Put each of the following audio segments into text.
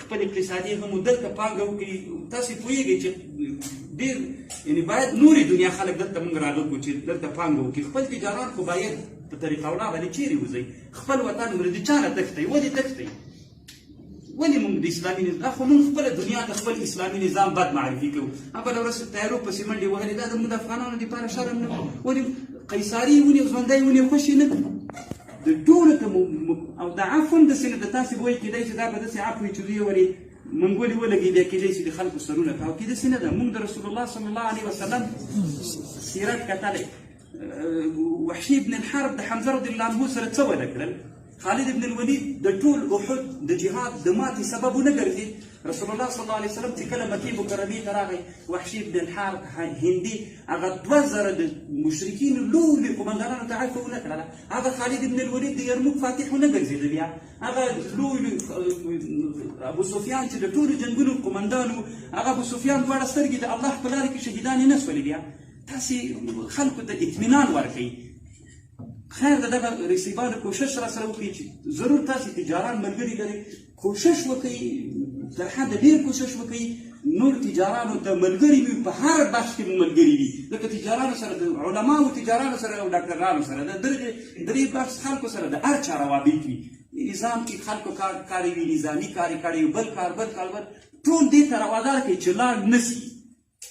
خپل اقتصادي هم دلته پانګه وکړي. تاسې پوهېږئ چې ډېر یعنې باید نورې دنیا خلک دلته موږ راغلو چې دلته پانګه وکړي. خپل تجاران خو باید په طریقه ولا باندې چیرې وځئ؟ خپل وطن د چا نه تښتئ؟ ولې تښتئ؟ ولې موږ د اسلامي نظام خو موږ خپله دنیا د خپل اسلامي نظام بد معرفي کوو. بله ورځ تیارو پسې منډې وهلې دا زموږ د افغانانو دپاره شرم نه ولې قیصاري ونې او ژوندی ونې خوښې نه کړو د ټولو ته او د عفو هم داسې نه ده. تاسې به وایي کېدای شي دا به داسې عفو وي چې دوی ولې منګولې ولګوي بیا کېدای شي د خلکو سرونه کاوه. داسې نه ده. موږ د رسول الله صلی الله علیه وسلم سیرت کتلی. وحشي بن الحرب د حمزه رضی الله عنه سره څه ونه کړل؟ خالد بن الولید د ټول احد د جهاد د ماتې سبب ونه ګرځېد. رسول الله صلی الله علیه وسلم چې کله مکې مکرمې ته راغی وحشي بن الحرب هندي هغه 2000 د مشرکینو لوی قمندانانو ته عفو ونه کړله. هغه خالد بن الولید د یرموک فاتح ونه ګرځېده. بیا هغه لوی ابو سفیان چې د ټولو جنګونو قمندان و هغه ابو سفیان دواړه سترګې د الله په لاره کې شهیدانې نه شولې. بیا تاسې خلکو ته اطمینان ورکوئ. خیر د دغه رسیبانو کوشش را سره وکړئ چې ضرور تاسې تجاران ملګري لرئ. کوشش وکړئ تر حده ډېر کوشش وکړئ نور تجارانو ته ملګري وي. په هر بخش کې ملګري وي. لکه تجارانو سره د علماو تجارانو سره او ډاکټرانو سره د درې بخش خلکو سره د هر چا روابط وي. نظام کې خلکو کار کاری وي، نظامي کاری کړی وي، بل کار ټول دې ته روادار کړئ چې لاړ نه سي.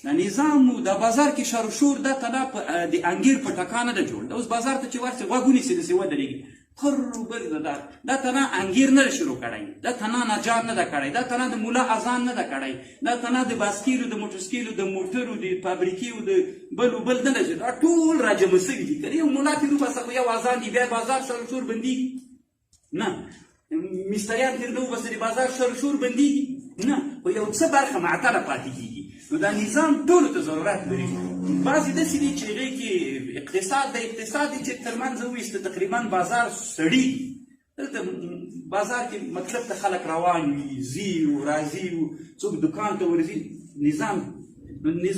د نظام د بازار کې شر و شور دا تنه د انګیر په ټکانه ده جوړ. اوس بازار ته چې ورسې غوږ ونیسي داسې ودرېږي خر دا تنه انګیر نه ده شروع کړی، دا تنه نجار نه ده کړی، دا تنه د مولا اذان نه ده کړی، دا تنه د باسکیلو د موټرسکیلو د موټرو د فابریکې د بل نه ده. دا ټول راجمع سوي دي. که یو مولا تېر وباسه خو یو اذان دی بیا بازار شر و شور بندېږي؟ نه. مستریان تېر نه وباسه د بازار شر و شور بندېږي؟ نه. خو یو څه برخه معطله پاتې کېږي. نو دا نظام ټولو ته ضرورت لري. بعضې داسې دي چې هغې کې اقتصاد دی چې تر منځه وویسته تقریبا بازار سړي. دلته بازار کې مطلب ته خلک روان وي، ځي و راځي و څوک دکان ته ورځي. نظام